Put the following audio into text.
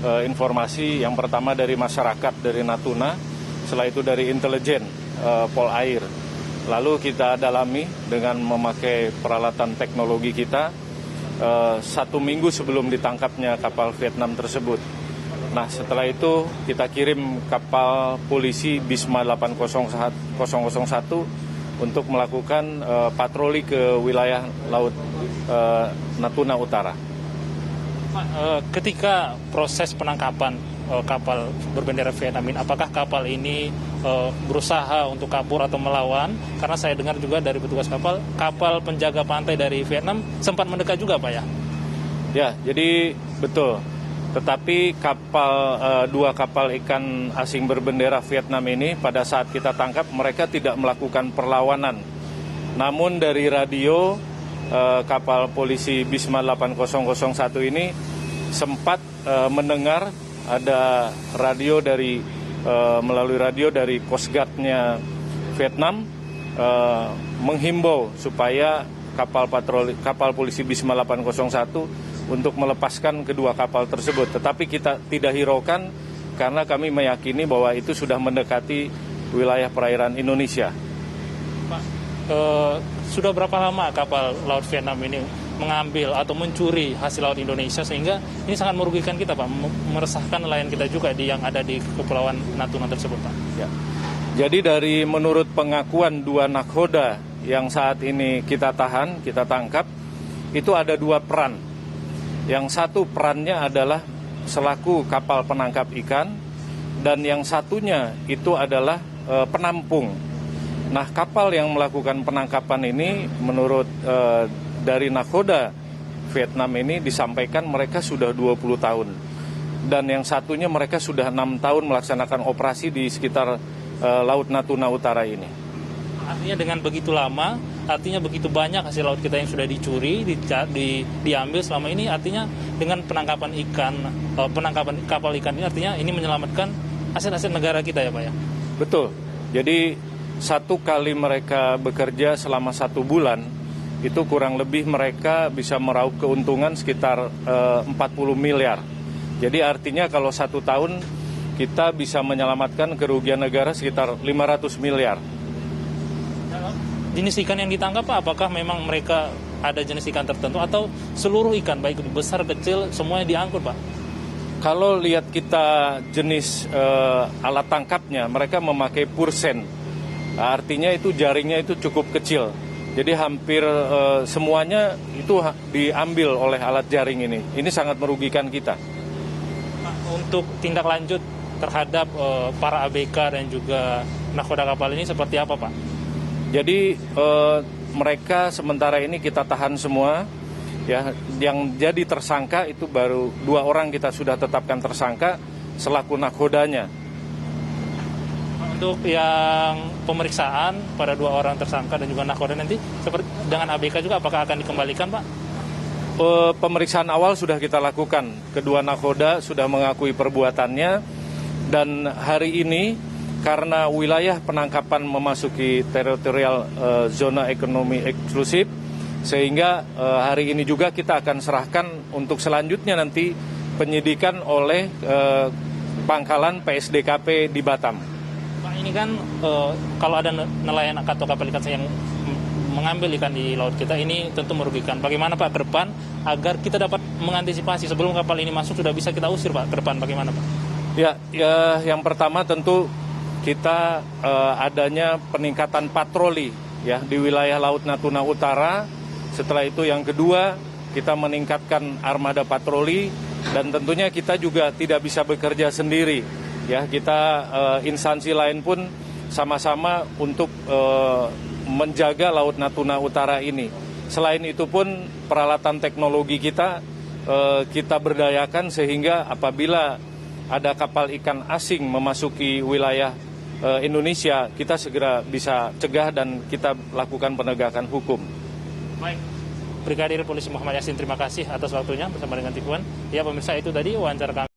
informasi yang pertama dari masyarakat, dari Natuna, setelah itu dari intelijen Polair. Lalu kita dalami dengan memakai peralatan teknologi kita 1 minggu sebelum ditangkapnya kapal Vietnam tersebut. Nah, setelah itu kita kirim kapal polisi Bisma 80001 untuk melakukan patroli ke wilayah laut Natuna Utara. Ketika proses penangkapan kapal berbendera Vietnam ini, apakah kapal ini berusaha untuk kabur atau melawan? Karena saya dengar juga dari petugas kapal penjaga pantai dari Vietnam sempat mendekat juga, Pak ya? Ya, jadi betul. Tetapi dua kapal ikan asing berbendera Vietnam ini pada saat kita tangkap mereka tidak melakukan perlawanan. Namun dari radio kapal polisi Bisma 8001 ini sempat mendengar ada radio melalui radio dari Coast Guard-nya Vietnam menghimbau supaya kapal polisi Bisma 801 untuk melepaskan kedua kapal tersebut. Tetapi kita tidak hiraukan karena kami meyakini bahwa itu sudah mendekati wilayah perairan Indonesia. Pak, sudah berapa lama kapal laut Vietnam ini mengambil atau mencuri hasil laut Indonesia sehingga ini sangat merugikan kita, Pak, meresahkan nelayan kita juga yang ada di Kepulauan Natuna tersebut, Pak? Ya. Jadi menurut pengakuan 2 nakhoda yang saat ini kita tangkap, itu ada 2 peran. Yang satu perannya adalah selaku kapal penangkap ikan dan yang satunya itu adalah penampung. Nah, kapal yang melakukan penangkapan ini menurut dari nakhoda Vietnam ini disampaikan mereka sudah 20 tahun. Dan yang satunya mereka sudah 6 tahun melaksanakan operasi di sekitar Laut Natuna Utara ini. Artinya dengan begitu lama, artinya begitu banyak hasil laut kita yang sudah dicuri, diambil selama ini, artinya dengan penangkapan kapal ikan ini artinya ini menyelamatkan aset-aset negara kita ya, Pak ya? Betul. Jadi 1 kali mereka bekerja selama 1 bulan, itu kurang lebih mereka bisa meraup keuntungan sekitar 40 miliar. Jadi artinya kalau 1 tahun kita bisa menyelamatkan kerugian negara sekitar 500 miliar. Jenis ikan yang ditangkap, Pak, apakah memang mereka ada jenis ikan tertentu atau seluruh ikan, baik besar, kecil, semuanya diangkut, Pak? Kalau lihat kita jenis alat tangkapnya, mereka memakai pursen. Artinya itu jaringnya itu cukup kecil. Jadi hampir semuanya itu diambil oleh alat jaring ini. Ini sangat merugikan kita. Pak, untuk tindak lanjut terhadap para ABK dan juga nakhoda kapal ini seperti apa, Pak? Jadi mereka sementara ini kita tahan semua, ya. Yang jadi tersangka itu baru 2 orang kita sudah tetapkan tersangka selaku nakhodanya. Untuk yang pemeriksaan pada 2 orang tersangka dan juga nakhoda nanti seperti dengan ABK juga apakah akan dikembalikan, Pak? Pemeriksaan awal sudah kita lakukan. Kedua nakhoda sudah mengakui perbuatannya dan hari ini karena wilayah penangkapan memasuki teritorial zona ekonomi eksklusif, sehingga hari ini juga kita akan serahkan untuk selanjutnya nanti penyidikan oleh pangkalan PSDKP di Batam. Pak, ini kan kalau ada nelayan atau kapal ikan yang mengambil ikan di laut kita, ini tentu merugikan. Bagaimana, Pak, ke depan agar kita dapat mengantisipasi sebelum kapal ini masuk sudah bisa kita usir, Pak, ke depan bagaimana, Pak? Ya, yang pertama tentu kita adanya peningkatan patroli ya di wilayah Laut Natuna Utara. Setelah itu yang kedua, kita meningkatkan armada patroli dan tentunya kita juga tidak bisa bekerja sendiri. Ya, kita instansi lain pun sama-sama untuk menjaga Laut Natuna Utara ini. Selain itu pun peralatan teknologi kita berdayakan sehingga apabila ada kapal ikan asing memasuki wilayah Indonesia, kita segera bisa cegah dan kita lakukan penegakan hukum. Baik, Brigadir Polisi Muhammad Yasin, terima kasih atas waktunya bersama dengan TV One. Ya pemirsa, itu tadi wawancara kami.